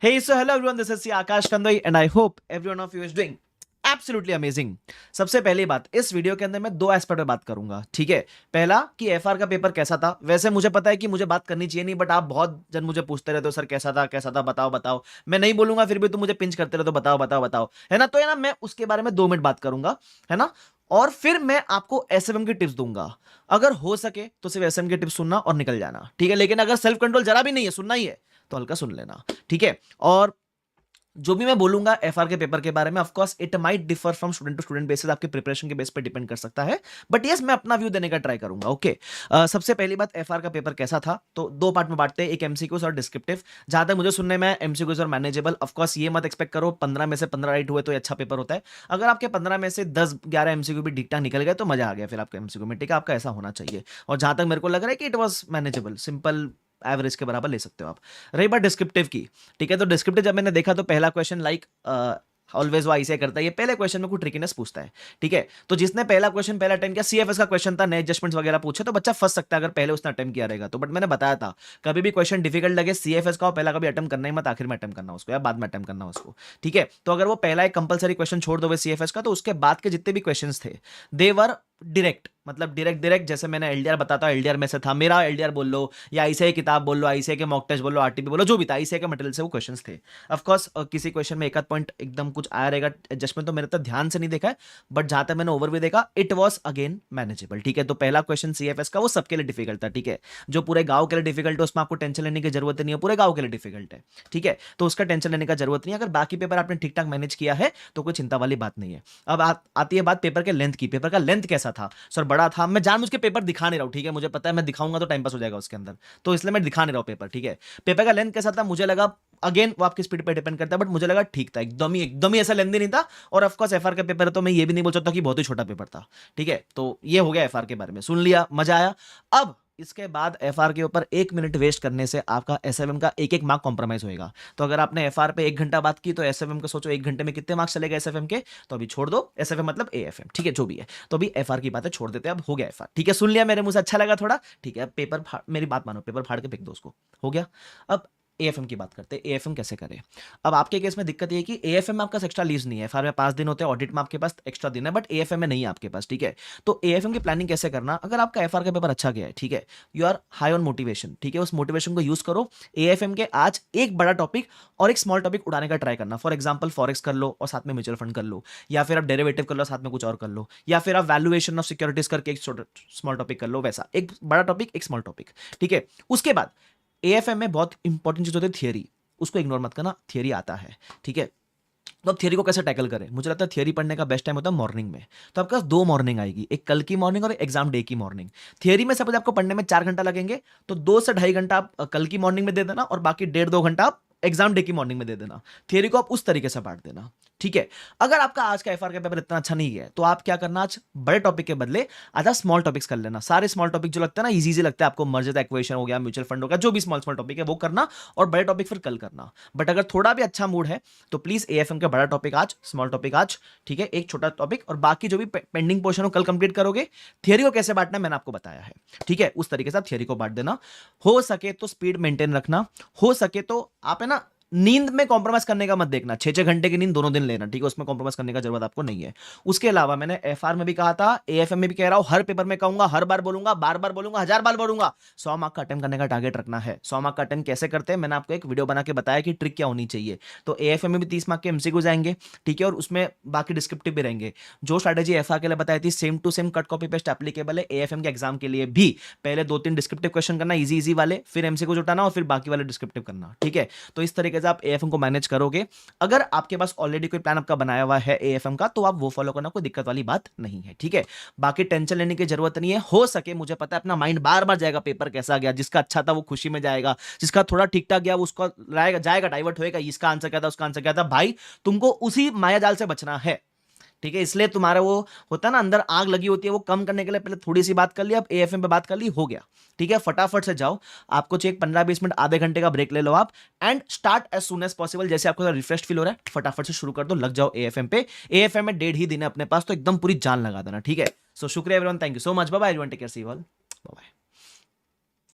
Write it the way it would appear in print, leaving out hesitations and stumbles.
Hey, so hello everyone, this is Akash Kandoi and I hope everyone of you is doing absolutely amazing. सबसे पहली बात, इस video के अंदर मैं दो एस्पेक्ट पे बात करूंगा, ठीक है। पहला कि एफआर का पेपर कैसा था। वैसे मुझे पता है कि मुझे बात करनी चाहिए नहीं, बट आप बहुत जन मुझे पूछते रहते हो सर कैसा था बताओ बताओ। मैं नहीं बोलूंगा फिर भी तुम मुझे पिंच करते रहते हो बताओ बताओ बताओ, है ना। तो है ना, मैं उसके बारे में 2 मिनट बात करूंगा, है ना। और फिर मैं आपको एसएफएम की टिप्स दूंगा। अगर हो सके तो सिर्फ एसएम की टिप्स सुनना और निकल जाना, ठीक है। लेकिन अगर सेल्फ कंट्रोल जरा भी नहीं है, सुनना ही है तो हल्का सुन लेना, ठीक है। और जो भी मैं बोलूंगा एफआर के पेपर के बारे में, of course it might differ from student to student basis, आपके प्रिपरेशन के बेस पे डिपेंड कर सकता है। बट यस, मैं अपना व्यू देने का ट्राई करूंगा, ओके। सबसे पहली बात, एफआर का पेपर कैसा था, तो 2 पार्ट में बांटते हैं, एक एमसीक्यूज और डिस्क्रिप्टिव। जहां तक मुझे सुनने में एमसीक्यूज और मैनेजेबल। ऑफ कोर्स ये मत एक्सपेक्ट करो 15 में से 15 राइट हुए तो अच्छा पेपर होता है। अगर आपके 15 में से 10-11 एमसीक्यू भी ठीक ठाक निकल गए तो मजा आ गया फिर आपके एमसीक्यू में, ठीक है। आपका ऐसा होना चाहिए। और जहां तक मेरे को लग रहा है कि it was manageable, simple average के बराबर ले सकते हो आप। रही बात डिस्क्रिप्टिव की, ठीक है। तो डिस्क्रिप्टिव जब मैंने देखा तो पहला क्वेश्चन लाइक ऑलवेज वो ऐसे करता है, ये पहले क्वेश्चन में कुछ ट्रिकीनेस पूछता है, ठीक है। तो जिसने पहला क्वेश्चन पहला अटेम्प्ट किया, सीएफएस का क्वेश्चन था, नए एडजस्टमेंट्स वगैरह पूछे तो बच्चा फंस सकता है अगर पहले उसने अटेम्प्ट किया रहेगा तो। बट मैंने बताया था कभी भी क्वेश्चन डिफिकल्ट लगे सीएफएस का पहला कभी अटेम्प्ट करना ही मत, आखिर में अटेम्प्ट करना उसको या बाद में अटेम्प्ट करना उसको, ठीक है। तो अगर वो पहला एक कंपलसरी क्वेश्चन छोड़ दो सीएफएस का, तो उसके बाद के जितने भी क्वेश्चन थे देवर डायरेक्ट, मतलब डायरेक्ट जैसे मैंने एलडीआर बताता हूं, एलडीआर में से था मेरा, एलडीआर बोल लो या आईसीआई किताब बोल लो, आईसीआई के मॉक टेस्ट बोल लो, आरटीपी बोलो, जो भी था आईसीआई के मटेरियल से वो क्वेश्चंस थे। ऑफ कोर्स किसी क्वेश्चन में एक आध पॉइंट एकदम कुछ आया रहेगा एडजस्टमेंट, तो मैंने तो ध्यान से नहीं देखा है। बट जहां तक मैंने ओवरव्यू देखा इट वाज अगेन मैनेजेबल, ठीक है। तो पहला क्वेश्चन सीएफएस का वो सबके लिए डिफिकल्ट था, ठीक है। जो पूरे गांव के लिए डिफिकल्ट है उसमें आपको टेंशन लेने की जरूरत नहीं है, पूरे गांव के लिए डिफिकल्ट है, ठीक है। तो उसका टेंशन लेने का जरूरत नहीं है। अगर बाकी पेपर आपने ठीक ठाक मैनेज किया है तो कोई चिंता वाली बात नहीं है। अब आती है बात पेपर के लेंथ की। पेपर का लेंथ कैसा था सर? बड़ा था। मैं जानबूझ के पेपर दिखा नहीं रहा हूं, ठीक है। मुझे पता है मैं दिखाऊंगा तो टाइम पास हो जाएगा उसके अंदर, तो इसलिए मैं दिखा नहीं रहा हूं पेपर, ठीक है। पेपर का लेंथ कैसा था मुझे लगा, अगेन वो आपकी स्पीड पे डिपेंड करता है, बट मुझे लगा ठीक था, एकदम ही ऐसा लेंथी नहीं था। और ऑफ कोर्स एफआर का पेपर है तो मैं ये भी नहीं बोल सकता कि बहुत ही छोटा पेपर था, ठीक है। तो ये हो गया एफआर के बारे में, सुन लिया, मजा आया। अब इसके बाद एफआर के ऊपर 1 मिनट वेस्ट करने से आपका एसएफएम का एक मार्क कॉम्प्रोमाइज होएगा। तो अगर आपने एफआर पे 1 घंटा बात की तो एसएफएम का सोचो 1 घंटे में कितने मार्क्स चलेगा एसएफएम के। तो अभी छोड़ दो एसएफएम मतलब एएफएम, ठीक है, जो भी है। तो अभी एफआर की बातें छोड़ देते हैं, अब हो गया एफआर, ठीक है। सुन लिया, मेरे मुंह से अच्छा लगा थोड़ा, ठीक है। मेरी बात मानो, पेपर फाड़ के फेंक दो उसको, हो गया। अब एएफएम की बात करते हैं, एएफएम कैसे करें। अब आपके केस में दिक्कत ये है कि एएफएम में आपका एक्स्ट्रा लीव्स नहीं है। एफआर में 5 दिन होते हैं, ऑडिट में आपके पास एक्स्ट्रा दिन है, बट एएफएम में नहीं है आपके पास, ठीक है। तो एएफएम की प्लानिंग कैसे करना, अगर आपका एफआर का पेपर अच्छा गया है, ठीक है, you are high on motivation, ठीक है, उस मोटिवेशन को यूज करो। एएफएम के आज एक बड़ा टॉपिक और एक स्मॉल टॉपिक उड़ाने का ट्राई करना। फॉर एग्जाम्पल फॉरेक्स कर लो और साथ में म्यूचुअल फंड कर लो, या फिर आप डेरिवेटिव कर लो साथ में कुछ और कर लो, या फिर आप वैल्यूएशन ऑफ सिक्योरिटीज करके एक स्मॉल टॉपिक कर लो। वैसा एक बड़ा टॉपिक एक स्मॉल टॉपिक, ठीक है। उसके बाद एएफएम में बहुत इंपॉर्टेंट चीज होती है थियरी, उसको इग्नोर मत करना, थियरी आता है, ठीक है। तो अब थियरी को कैसे टैकल करें, मुझे लगता है थियरी पढ़ने का बेस्ट टाइम होता है मॉर्निंग में। तो आपके पास 2 मॉर्निंग आएगी, एक कल की मॉर्निंग और एग्जाम डे की मॉर्निंग। थियरी में सपोज आपको पढ़ने में 4 घंटा लगेंगे, तो 2 से ढाई घंटा आप कल की मॉर्निंग में दे देना और बाकी 1.5-2 घंटा आप एग्जाम डे की मॉर्निंग में दे देना। थियरी को आप उस तरीके से बांट देना, ठीक है। अगर आपका आज का एफआर का पेपर इतना अच्छा नहीं है तो आप क्या करना, आज बड़े टॉपिक के बदले आधा स्मॉल टॉपिक्स कर लेना। सारे स्मॉल टॉपिक जो लगता है ना इजी लगता है आपको, मर्जर एक्वेशन हो गया, म्यूचुअल फंड हो गया, जो भी स्मॉल स्मॉल टॉपिक है वो करना, और बड़े टॉपिक फिर कल करना। बट अगर थोड़ा भी अच्छा मूड है तो प्लीज एएफएम का बड़ा टॉपिक आज, स्मॉल टॉपिक आज, ठीक है, एक छोटा टॉपिक, और बाकी जो भी पेंडिंग पोर्शन हो कल कंप्लीट करोगे। थियरी को कैसे बांटना मैंने आपको बताया है, ठीक है, उस तरीके से आप थियरी को बांट देना। हो सके तो स्पीड मेंटेन रखना, हो सके तो आप है ना नींद में कॉम्प्रोमाइज करने का मत देखना। 6-6 घंटे की नींद दोनों दिन लेना, ठीक है, उसमें कॉम्प्रोमाइज करने का जरूरत आपको नहीं है। उसके अलावा मैंने एफआर में भी कहा था, एएफएम में भी कह रहा हूं, हर पेपर में कहूंगा, हर बार बोलूंगा, बार बार बोलूंगा, 1000 बार बोलूंगा, 100 मार्क का अटेम्प्ट करने का टारगेट रखना है। 100 मार्क का अटेम्प्ट कैसे करते हैं मैंने आपको एक वीडियो बना के बताया कि ट्रिक क्या होनी चाहिए। तो एएफएम में भी 30 मार्क के एमसीक्यू जाएंगे, ठीक है, और उसमें बाकी डिस्क्रिप्टिव भी रहेंगे। जो स्ट्रैटेजी एफआर के लिए बताई थी same to same cut copy paste applicable है एएफएम के एग्जाम के लिए भी। पहले 2-3 डिस्क्रिप्टिव क्वेश्चन करना इजी वाले, फिर एमसीक्यू जुटाना और फिर बाकी वाले डिस्क्रिप्टिव करना, ठीक है। तो इस तरीके से आप एएफएम को मैनेज करोगे। अगर आपके पास ऑलरेडी कोई प्लान आपका बनाया हुआ है एएफएम का तो आप वो फॉलो करना, कोई दिक्कत वाली बात नहीं है, ठीक है। बाकी टेंशन लेने की जरूरत नहीं है। हो सके, मुझे पता है अपना माइंड बार बार जाएगा पेपर कैसा गया, जिसका अच्छा था वो खुशी में जाएगा, जिसका थोड़ा ठीक ठाक गया उसको जाएगा डाइवर्ट होएगा, इसका आंसर क्या था उसका आंसर क्या था। भाई तुमको उसी माया जाल से बचना है, ठीक है। इसलिए तुम्हारा वो होता है ना अंदर आग लगी होती है, वो कम करने के लिए पहले थोड़ी सी बात कर ली, अब एएफएम पे बात कर ली, हो गया, ठीक है। फटाफट से जाओ, आपको चाहिए 15-20 मिनट, आधे घंटे का ब्रेक ले लो आप, and start as soon as possible. जैसे आपको रिफ्रेश फील हो रहा है फटाफट से शुरू कर दो, लग जाओ एएफएम पे। एएफएम में 1.5 ही दिन है अपने पास, तो एकदम पूरी जान लगा देना, ठीक है। सो शुक्रिया everyone, thank you so much, bye bye everyone, take care, see you all, bye bye.